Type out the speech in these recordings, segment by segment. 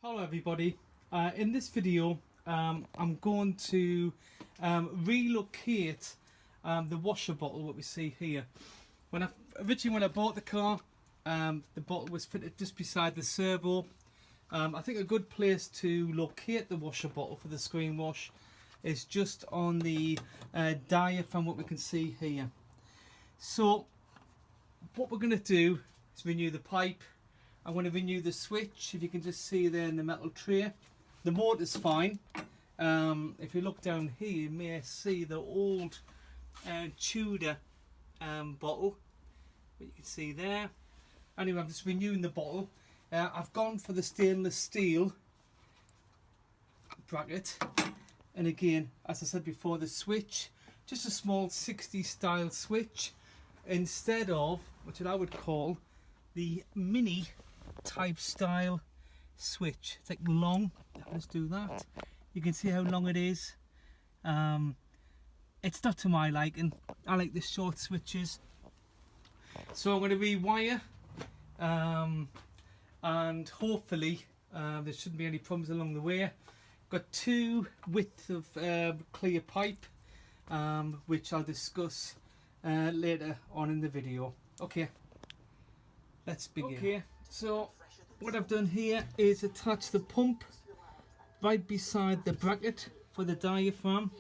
Hello everybody, in this video I'm going to relocate the washer bottle, what we see here. Originally when I bought the car, the bottle was fitted just beside the servo. I think a good place to locate the washer bottle for the screen wash is just on the diaphragm, what we can see here. So what we're going to do is renew the pipe. I'm going to renew the switch, if you can just see there in the metal tray. The motor's fine. If you look down here, you may see the old Tudor bottle, what you can see there. Anyway, I'm just renewing the bottle. I've gone for the stainless steel bracket. And again, as I said before, the switch, just a small 60 style switch, instead of what I would call the mini type style switch. It's like long. Let's do that. You can see how long it is. It's not to my liking. I like the short switches. So I'm going to rewire, and hopefully there shouldn't be any problems along the way. Got two widths of clear pipe, which I'll discuss later on in the video. Okay, let's begin. Okay, so what I've done here is attach the pump right beside the bracket for the diaphragm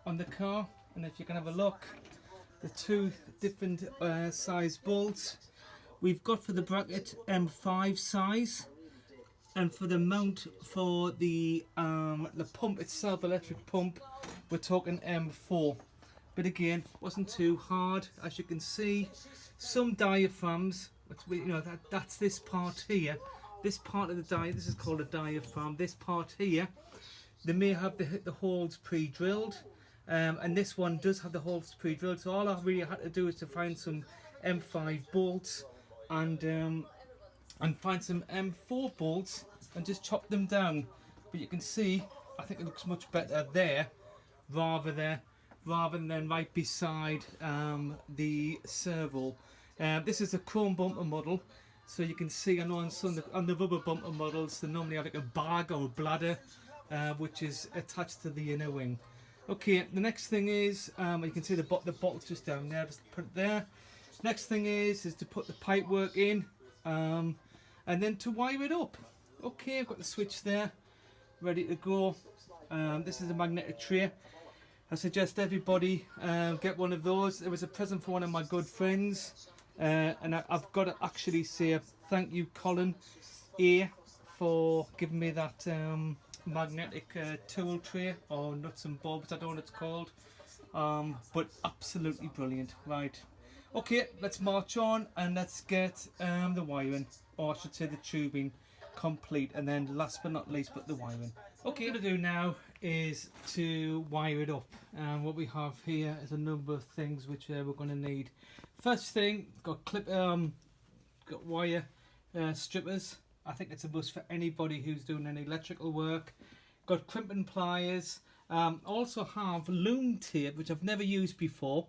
on the car. And if you can have a look, the two different size bolts we've got for the bracket, M5 size, and for the mount for the pump itself, electric pump, we're talking M4. But again, wasn't too hard. As you can see, some diaphragms, that's this part here. This part of the this is called a diaphragm. This part here, they may have the holes pre-drilled, and this one does have the holes pre-drilled. So all I really had to do is to find some M5 bolts and find some M4 bolts and just chop them down. But you can see, I think it looks much better there rather than right beside the servo. This is a chrome bumper model, so you can see, I know on the rubber bumper models they normally have like a bag or a bladder which is attached to the inner wing. Okay, the next thing is, you can see the bottle's just down there, just put it there. Next thing is to put the pipe work in, and then to wire it up. Okay, I've got the switch there, ready to go. This is a magnetic tray. I suggest everybody get one of those. It was a present for one of my good friends, and I've got to actually say thank you, Colin A, for giving me that magnetic tool tray, or nuts and bolts, I don't know what it's called, but absolutely brilliant. Right, okay, let's march on and let's get the wiring, or I should say the tubing, complete, and then last but not least, the wiring. Okay, what I'm going to do now is to wire it up. What we have here is a number of things which we're going to need. First thing, got wire strippers. I think it's a must for anybody who's doing any electrical work. Got crimping pliers. Also have loom tape, which I've never used before,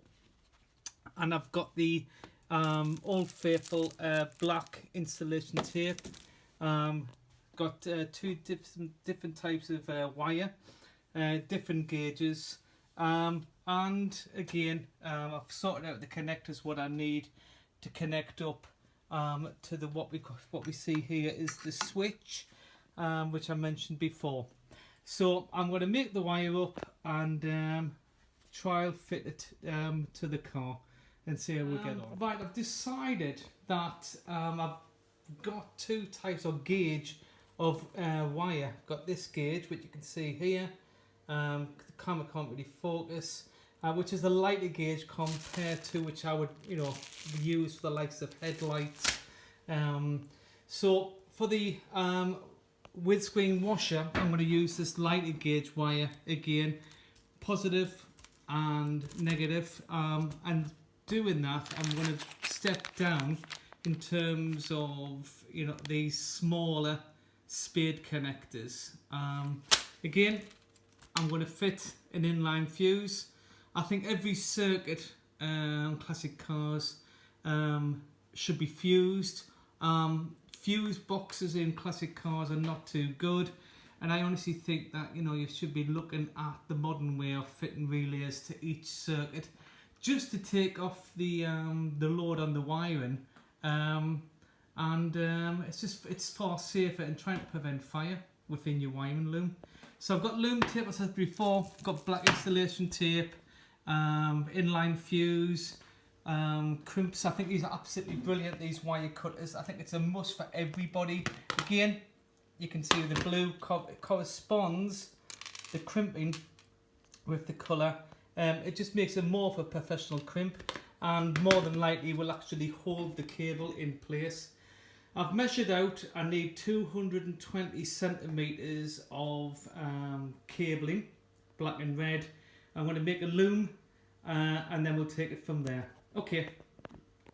and I've got the Old Faithful black installation tape. Got two different types of wire, different gauges, and again I've sorted out the connectors what I need to connect up to the what we see here is the switch, which I mentioned before. So I'm going to make the wire up and trial fit it to the car and see how we get on. Right, I've decided that I've got two types of gauge of wire. Got this gauge, which you can see here. The camera can't really focus, which is the lighter gauge compared to which I would, use for the likes of headlights. So for the windscreen washer, I'm going to use this lighter gauge wire again, positive and negative, and doing that, I'm going to step down in terms of these smaller spade connectors. Again, I'm going to fit an inline fuse. I think every circuit classic cars should be fused. fuse boxes in classic cars are not too good, and I honestly think that, you know, you should be looking at the modern way of fitting relays to each circuit, just to take off the load on the wiring, it's far safer and trying to prevent fire within your wiring loom. So I've got loom tape, as I said before, I've got black installation tape, inline fuse, crimps. I think these are absolutely brilliant, these wire cutters. I think it's a must for everybody. Again, you can see the blue corresponds, the crimping, with the colour. It just makes it more of a professional crimp, and more than likely will actually hold the cable in place. I've measured out, I need 220 centimetres of cabling, black and red. I'm going to make a loom, and then we'll take it from there. Okay,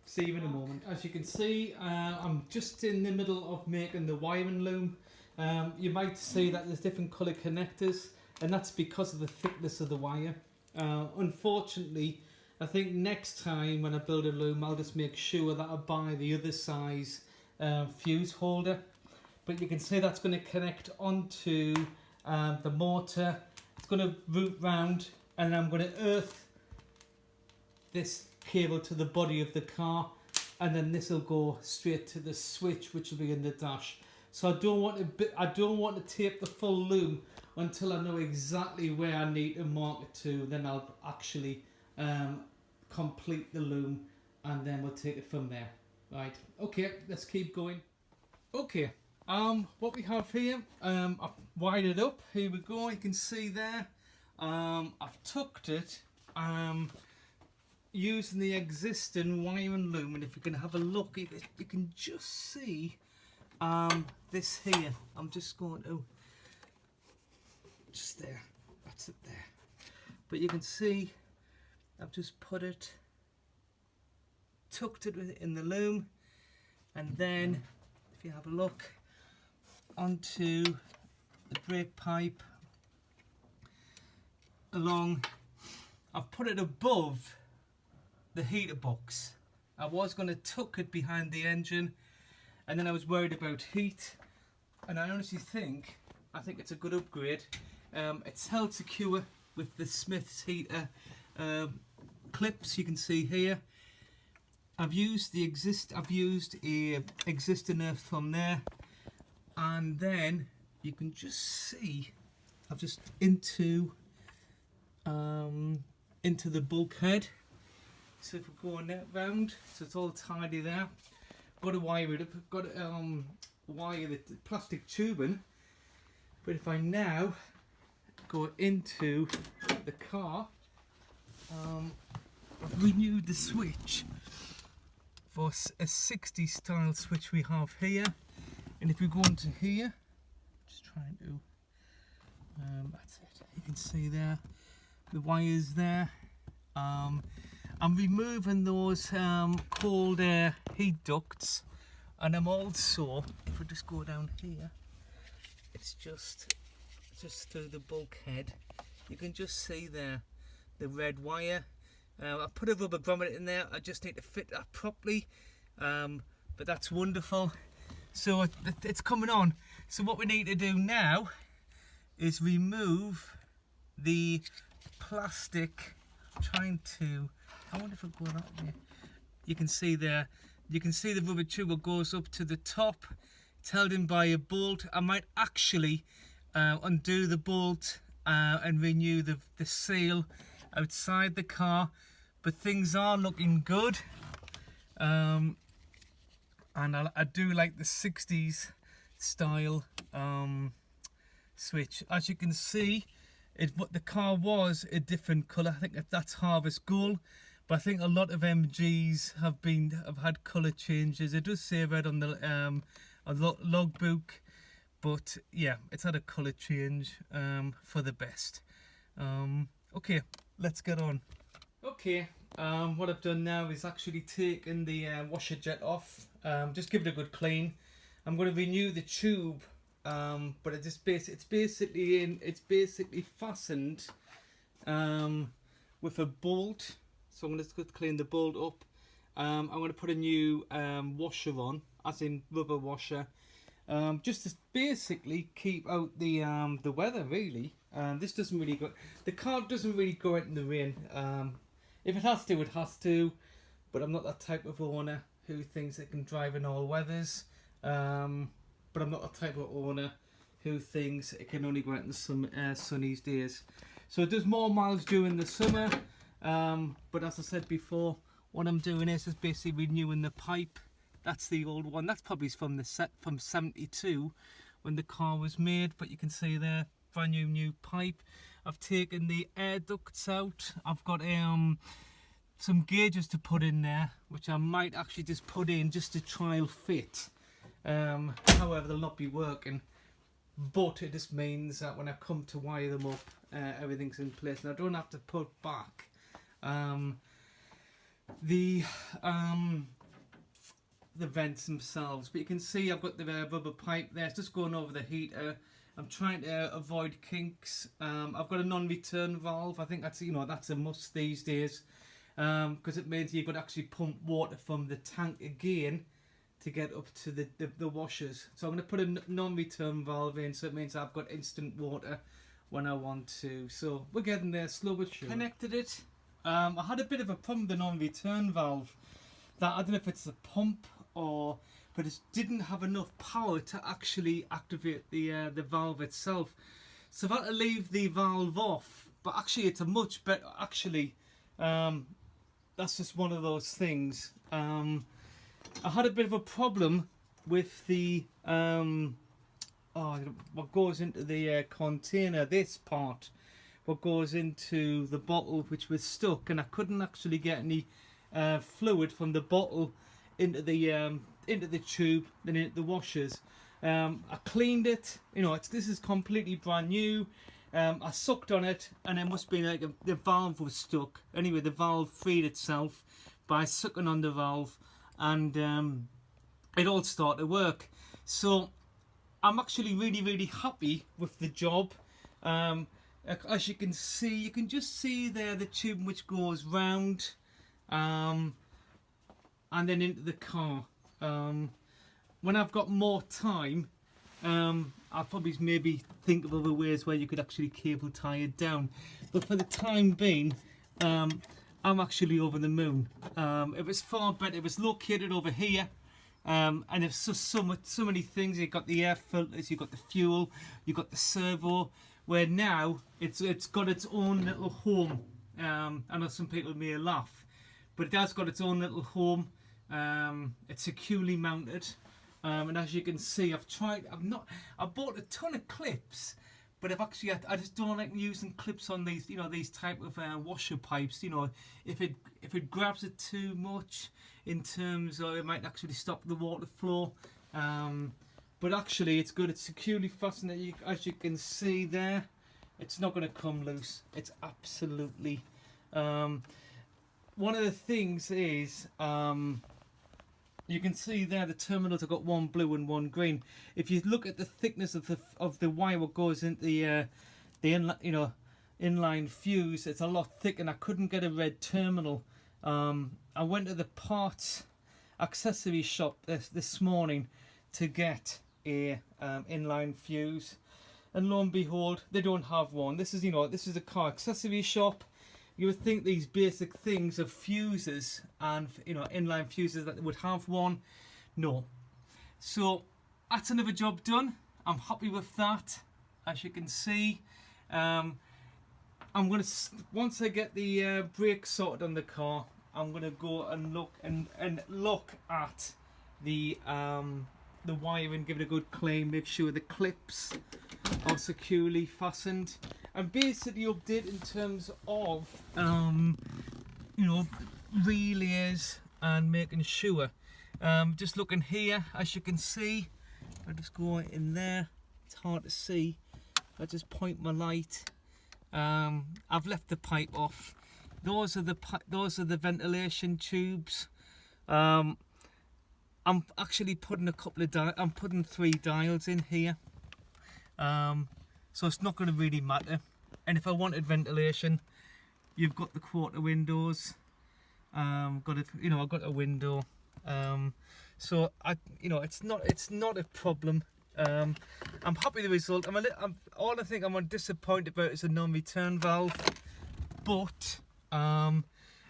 see you in a moment. As you can see, I'm just in the middle of making the wiring loom. You might see that there's different colour connectors, and that's because of the thickness of the wire. Unfortunately, I think next time when I build a loom, I'll just make sure that I buy the other size fuse holder. But you can see that's going to connect onto the motor. It's going to route round, and I'm going to earth this cable to the body of the car, and then this will go straight to the switch, which will be in the dash. So I don't want to tape the full loom until I know exactly where I need to mark it to. Then I'll actually complete the loom, and then we'll take it from there. Right, okay, let's keep going. Okay, what we have here, I've wired it up. Here we go, you can see there. I've tucked it using the existing wiring loom, and if you can have a look, you can just see this here. I'm just going to, just there, that's it there. But you can see I've just put it, tucked it in the loom, and then if you have a look onto the brake pipe along, I've put it above the heater box. I was going to tuck it behind the engine, and then I was worried about heat, and I honestly think it's a good upgrade. It's held secure with the Smith's heater clips. You can see here I've used a existing earth from there, and then you can just see I've just into the bulkhead. So if we go on that round, so it's all tidy there. Got to wire it up. Got to wire the plastic tubing. But if I now go into the car, I've renewed the switch for a 60 style switch we have here, and if we go into here, just trying to, that's it. You can see there the wires there. I'm removing those cold air heat ducts, and I'm also, if we just go down here, it's just through the bulkhead. You can just see there the red wire. I put a rubber grommet in there. I just need to fit that properly, but that's wonderful. So it's coming on. So what we need to do now is remove the plastic. I'm trying to, I wonder if it'll go that way. You can see there, you can see the rubber tube that goes up to the top. It's held in by a bolt. I might actually undo the bolt and renew the seal outside the car, but things are looking good, and I do like the 60s style switch. As you can see, what the car was a different colour. I think that's Harvest Gold, but I think a lot of MGs have had colour changes. It does say red on the logbook, but yeah, it's had a colour change for the best. Okay, let's get on. Okay, what I've done now is actually taken the washer jet off. Just give it a good clean. I'm going to renew the tube, but it's basically fastened with a bolt. So I'm going to clean the bolt up. I'm going to put a new washer on. as in rubber washer, just to basically keep out the weather really. This doesn't really go, the car doesn't really go out in the rain. If it has to, it has to, but I'm not that type of owner who thinks it can drive in all weathers. But I'm not the type of owner who thinks it can only go out in some sunny days. So it does more miles during the summer, but as I said before, what I'm doing is basically renewing the pipe. That's the old one. That's probably from the set from 72 when the car was made, but you can see there, brand new pipe. I've taken the air ducts out. I've got some gauges to put in there, which I might actually just put in just to trial fit. However, they'll not be working, but it just means that when I come to wire them up, everything's in place and I don't have to put back the vents themselves. But you can see I've got the rubber pipe there. It's just going over the heater. I'm trying to avoid kinks. I've got a non-return valve. I think that's, you know, that's a must these days, because it means you've got to actually pump water from the tank again to get up to the washers. So I'm going to put a non-return valve in, so it means I've got instant water when I want to. So we're getting there, slow but sure. Connected it. I had a bit of a problem with the non-return valve. That I don't know if it's the pump or, but it didn't have enough power to actually activate the valve itself. So I've had to leave the valve off. But actually, it's a much better. Actually, that's just one of those things. I had a bit of a problem with the what goes into the container. This part, what goes into the bottle, which was stuck, and I couldn't actually get any fluid from the bottle into the tube, then into the washers. I cleaned it. You know, this is completely brand new. I sucked on it, and it must be like the valve was stuck. Anyway, the valve freed itself by sucking on the valve, and it all started to work. So I'm actually really happy with the job. As you can see, you can just see there the tube which goes round, and then into the car. When I've got more time, I'll probably maybe think of other ways where you could actually cable tie it down. But for the time being, I'm actually over the moon. It was far better. It was located over here, and it's just so many things. You've got the air filters, you've got the fuel, you've got the servo. Where now it's got its own little home. I know some people may laugh, but it has got its own little home. It's securely mounted, and as you can see, I bought a ton of clips, but I just don't like using clips on these, you know, these type of washer pipes. You know, if it grabs it too much in terms of, it might actually stop the water flow. But actually, it's good. It's securely fastened. As you can see there, it's not going to come loose. It's absolutely. One of the things is, you can see there the terminals have got one blue and one green. If you look at the thickness of the wire what goes into the inline fuse, it's a lot thick, and I couldn't get a red terminal. I went to the parts accessory shop this morning to get a inline fuse, and lo and behold, they don't have one. This is a car accessory shop. You would think these basic things of fuses and inline fuses that they would have one. No. So that's another job done. I'm happy with that. As you can see, I'm gonna, once I get the brakes sorted on the car, I'm gonna go and look at the wiring, give it a good clean, make sure the clips are securely fastened, and basically update in terms of relays and making sure. Just looking here, as you can see, I just go in there. It's hard to see. I just point my light. I've left the pipe off. Those are the ventilation tubes. I'm actually putting I'm putting 3 dials in here, so it's not going to really matter. And if I wanted ventilation, you've got the quarter windows. I've got a window. So it's not a problem. I'm happy with the result. All I think I'm disappointed about is a non-return valve. But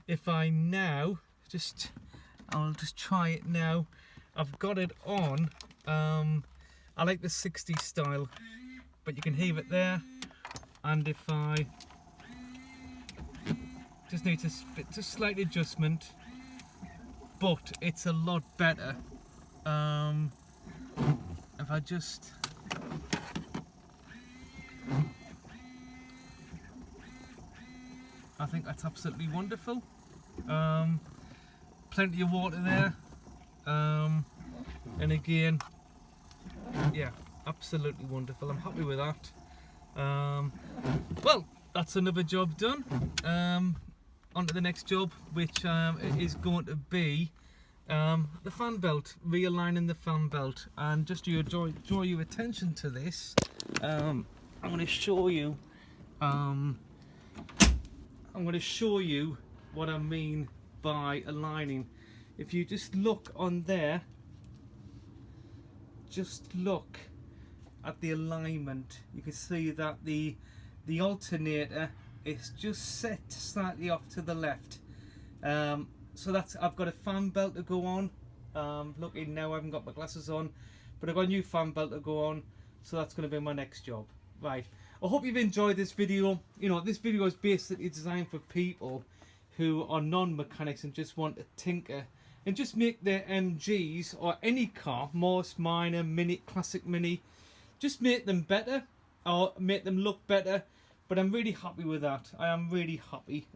if I now I'll just try it now. I've got it on. I like the 60s style, but you can hear it there. And if I just need to slight adjustment, but it's a lot better. If I just I think that's absolutely wonderful. Plenty of water there. And again, yeah, absolutely wonderful. I'm happy with that. Well, that's another job done. On to the next job, which is going to be the fan belt, realigning the fan belt. And just to draw your attention to this, I'm going to show you. I'm going to show you what I mean by aligning. If you just look on there, just look at the alignment, you can see that the alternator is just set slightly off to the left. So I've got a fan belt to go on. Looking now, I haven't got my glasses on, but I've got a new fan belt to go on, so that's going to be my next job. Right, I hope you've enjoyed this video. This video is basically designed for people who are non-mechanics and just want to tinker and just make their MGs or any car, Morse, Minor, Mini, Classic Mini, just make them better or make them look better. But I'm really happy with that. I am really happy.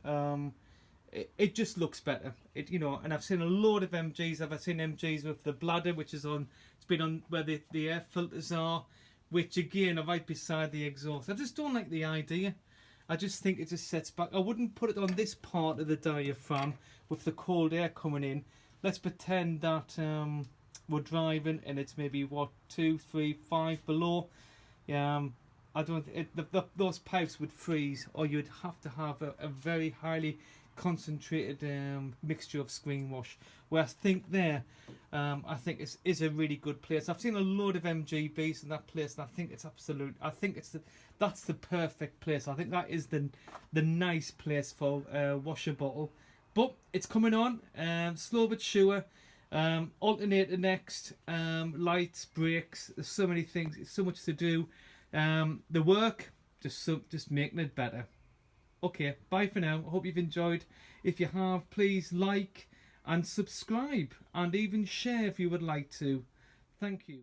It just looks better. And I've seen a load of MGs. I've seen MGs with the bladder, which is on. It's been on where the air filters are, which again are right beside the exhaust. I just don't like the idea. I just think it just sets back. I wouldn't put it on this part of the diaphragm with the cold air coming in. Let's pretend that we're driving and it's maybe what 2, 3, 5 below. I don't. Those pipes would freeze, or you'd have to have a very highly concentrated mixture of screen wash. Where I think there, I think is a really good place. I've seen a load of MGBs in that place, and I think it's absolute. I think that's the perfect place. I think that is the nice place for washer bottle. But it's coming on, slow but sure. Alternator next, lights, brakes. There's so many things. It's so much to do. The work, just making it better. Okay, bye for now. I hope you've enjoyed. If you have, please like and subscribe and even share if you would like to. Thank you.